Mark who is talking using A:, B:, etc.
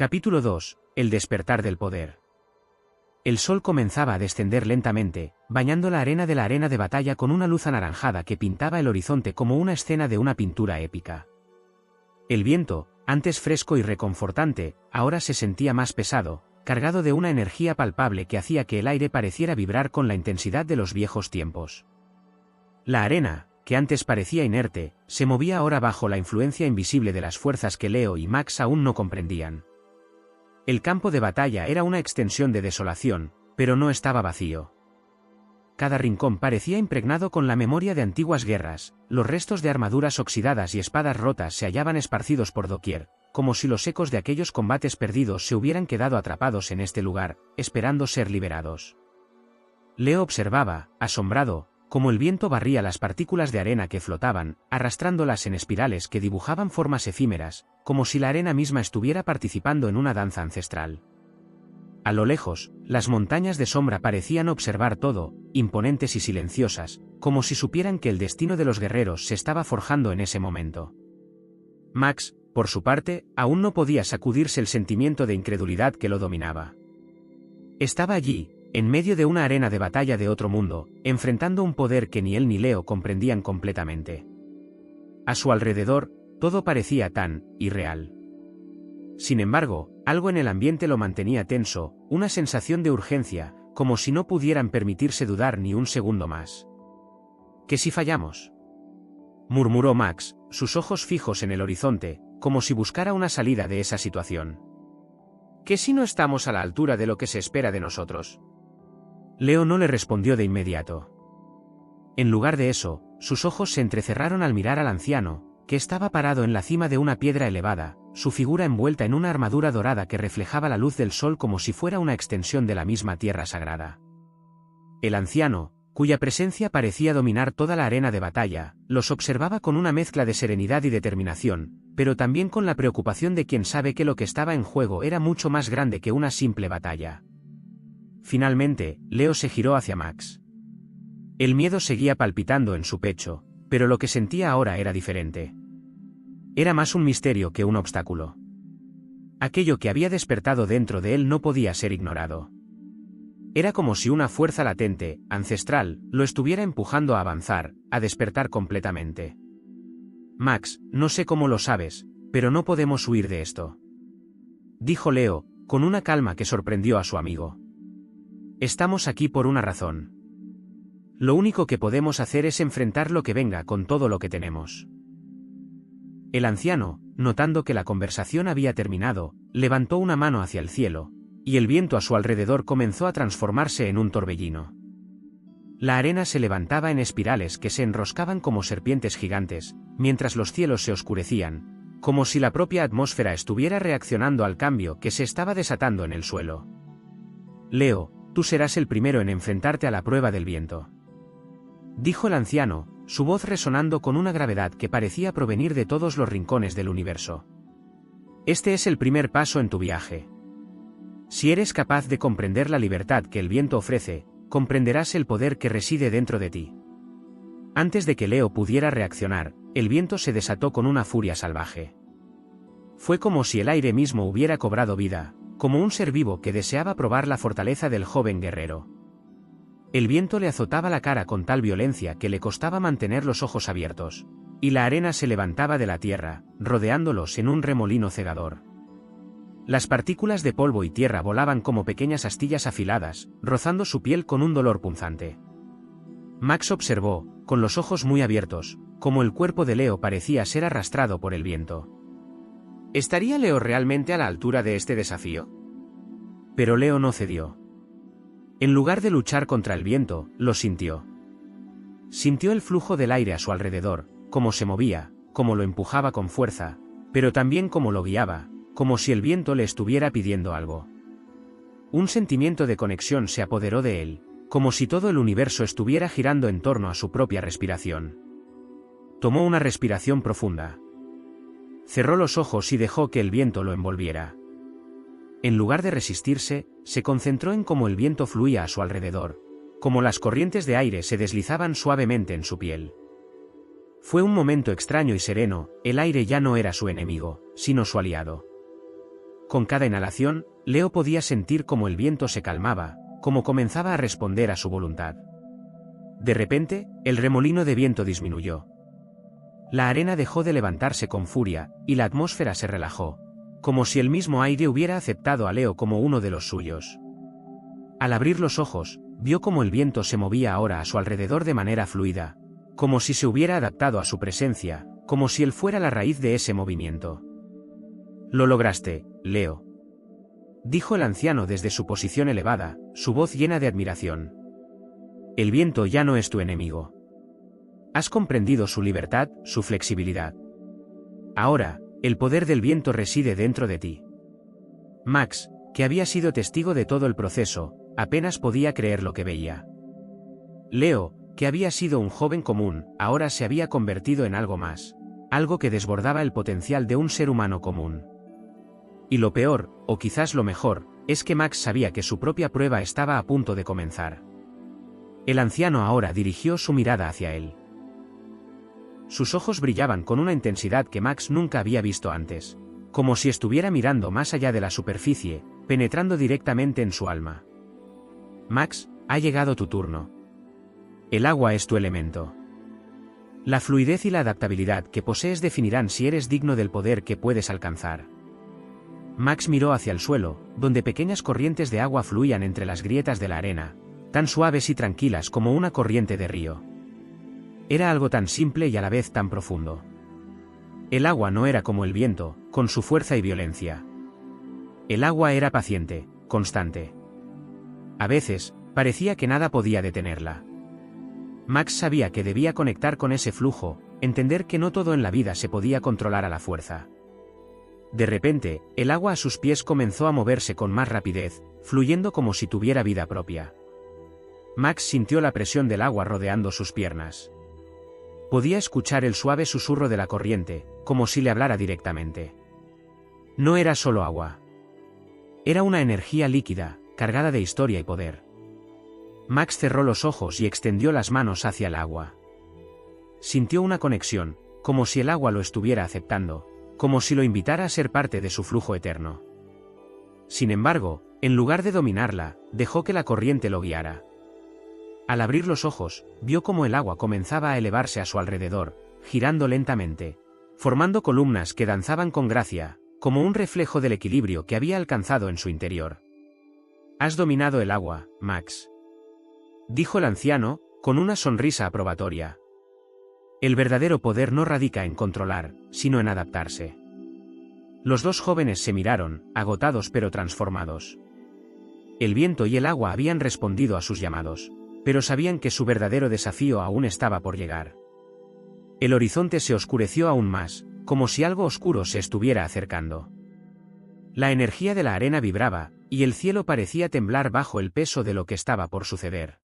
A: Capítulo 2. El despertar del poder. El sol comenzaba a descender lentamente, bañando la arena de batalla con una luz anaranjada que pintaba el horizonte como una escena de una pintura épica. El viento, antes fresco y reconfortante, ahora se sentía más pesado, cargado de una energía palpable que hacía que el aire pareciera vibrar con la intensidad de los viejos tiempos. La arena, que antes parecía inerte, se movía ahora bajo la influencia invisible de las fuerzas que Leo y Max aún no comprendían. El campo de batalla era una extensión de desolación, pero no estaba vacío. Cada rincón parecía impregnado con la memoria de antiguas guerras, los restos de armaduras oxidadas y espadas rotas se hallaban esparcidos por doquier, como si los ecos de aquellos combates perdidos se hubieran quedado atrapados en este lugar, esperando ser liberados. Leo observaba, asombrado, cómo el viento barría las partículas de arena que flotaban, arrastrándolas en espirales que dibujaban formas efímeras, como si la arena misma estuviera participando en una danza ancestral. A lo lejos, las montañas de sombra parecían observar todo, imponentes y silenciosas, como si supieran que el destino de los guerreros se estaba forjando en ese momento. Max, por su parte, aún no podía sacudirse el sentimiento de incredulidad que lo dominaba. Estaba allí, en medio de una arena de batalla de otro mundo, enfrentando un poder que ni él ni Leo comprendían completamente. A su alrededor, todo parecía tan irreal. Sin embargo, algo en el ambiente lo mantenía tenso, una sensación de urgencia, como si no pudieran permitirse dudar ni un segundo más. ¿Qué si fallamos?, murmuró Max, sus ojos fijos en el horizonte, como si buscara una salida de esa situación. ¿Qué si no estamos a la altura de lo que se espera de nosotros? Leo no le respondió de inmediato. En lugar de eso, sus ojos se entrecerraron al mirar al anciano, que estaba parado en la cima de una piedra elevada, su figura envuelta en una armadura dorada que reflejaba la luz del sol como si fuera una extensión de la misma tierra sagrada. El anciano, cuya presencia parecía dominar toda la arena de batalla, los observaba con una mezcla de serenidad y determinación, pero también con la preocupación de quien sabe que lo que estaba en juego era mucho más grande que una simple batalla. Finalmente, Leo se giró hacia Max. El miedo seguía palpitando en su pecho, pero lo que sentía ahora era diferente. Era más un misterio que un obstáculo. Aquello que había despertado dentro de él no podía ser ignorado. Era como si una fuerza latente, ancestral, lo estuviera empujando a avanzar, a despertar completamente. Max, no sé cómo lo sabes, pero no podemos huir de esto, dijo Leo, con una calma que sorprendió a su amigo. Estamos aquí por una razón. Lo único que podemos hacer es enfrentar lo que venga con todo lo que tenemos. El anciano, notando que la conversación había terminado, levantó una mano hacia el cielo, y el viento a su alrededor comenzó a transformarse en un torbellino. La arena se levantaba en espirales que se enroscaban como serpientes gigantes, mientras los cielos se oscurecían, como si la propia atmósfera estuviera reaccionando al cambio que se estaba desatando en el suelo. Leo, tú serás el primero en enfrentarte a la prueba del viento, dijo el anciano, su voz resonando con una gravedad que parecía provenir de todos los rincones del universo. Este es el primer paso en tu viaje. Si eres capaz de comprender la libertad que el viento ofrece, comprenderás el poder que reside dentro de ti. Antes de que Leo pudiera reaccionar, el viento se desató con una furia salvaje. Fue como si el aire mismo hubiera cobrado vida, como un ser vivo que deseaba probar la fortaleza del joven guerrero. El viento le azotaba la cara con tal violencia que le costaba mantener los ojos abiertos, y la arena se levantaba de la tierra, rodeándolos en un remolino cegador. Las partículas de polvo y tierra volaban como pequeñas astillas afiladas, rozando su piel con un dolor punzante. Max observó, con los ojos muy abiertos, cómo el cuerpo de Leo parecía ser arrastrado por el viento. ¿Estaría Leo realmente a la altura de este desafío? Pero Leo no cedió. En lugar de luchar contra el viento, lo sintió. Sintió el flujo del aire a su alrededor, cómo se movía, cómo lo empujaba con fuerza, pero también cómo lo guiaba, como si el viento le estuviera pidiendo algo. Un sentimiento de conexión se apoderó de él, como si todo el universo estuviera girando en torno a su propia respiración. Tomó una respiración profunda. Cerró los ojos y dejó que el viento lo envolviera. En lugar de resistirse, se concentró en cómo el viento fluía a su alrededor, como las corrientes de aire se deslizaban suavemente en su piel. Fue un momento extraño y sereno, el aire ya no era su enemigo, sino su aliado. Con cada inhalación, Leo podía sentir cómo el viento se calmaba, cómo comenzaba a responder a su voluntad. De repente, el remolino de viento disminuyó. La arena dejó de levantarse con furia, y la atmósfera se relajó, como si el mismo aire hubiera aceptado a Leo como uno de los suyos. Al abrir los ojos, vio cómo el viento se movía ahora a su alrededor de manera fluida, como si se hubiera adaptado a su presencia, como si él fuera la raíz de ese movimiento. «Lo lograste, Leo», dijo el anciano desde su posición elevada, su voz llena de admiración. «El viento ya no es tu enemigo. Has comprendido su libertad, su flexibilidad. Ahora, el poder del viento reside dentro de ti». Max, que había sido testigo de todo el proceso, apenas podía creer lo que veía. Leo, que había sido un joven común, ahora se había convertido en algo más, algo que desbordaba el potencial de un ser humano común. Y lo peor, o quizás lo mejor, es que Max sabía que su propia prueba estaba a punto de comenzar. El anciano ahora dirigió su mirada hacia él. Sus ojos brillaban con una intensidad que Max nunca había visto antes, como si estuviera mirando más allá de la superficie, penetrando directamente en su alma. «Max, ha llegado tu turno. El agua es tu elemento. La fluidez y la adaptabilidad que posees definirán si eres digno del poder que puedes alcanzar». Max miró hacia el suelo, donde pequeñas corrientes de agua fluían entre las grietas de la arena, tan suaves y tranquilas como una corriente de río. Era algo tan simple y a la vez tan profundo. El agua no era como el viento, con su fuerza y violencia. El agua era paciente, constante. A veces, parecía que nada podía detenerla. Max sabía que debía conectar con ese flujo, entender que no todo en la vida se podía controlar a la fuerza. De repente, el agua a sus pies comenzó a moverse con más rapidez, fluyendo como si tuviera vida propia. Max sintió la presión del agua rodeando sus piernas. Podía escuchar el suave susurro de la corriente, como si le hablara directamente. No era solo agua. Era una energía líquida, cargada de historia y poder. Max cerró los ojos y extendió las manos hacia el agua. Sintió una conexión, como si el agua lo estuviera aceptando, como si lo invitara a ser parte de su flujo eterno. Sin embargo, en lugar de dominarla, dejó que la corriente lo guiara. Al abrir los ojos, vio cómo el agua comenzaba a elevarse a su alrededor, girando lentamente, formando columnas que danzaban con gracia, como un reflejo del equilibrio que había alcanzado en su interior. «Has dominado el agua, Max», dijo el anciano, con una sonrisa aprobatoria. El verdadero poder no radica en controlar, sino en adaptarse. Los dos jóvenes se miraron, agotados pero transformados. El viento y el agua habían respondido a sus llamados, pero sabían que su verdadero desafío aún estaba por llegar. El horizonte se oscureció aún más, como si algo oscuro se estuviera acercando. La energía de la arena vibraba, y el cielo parecía temblar bajo el peso de lo que estaba por suceder.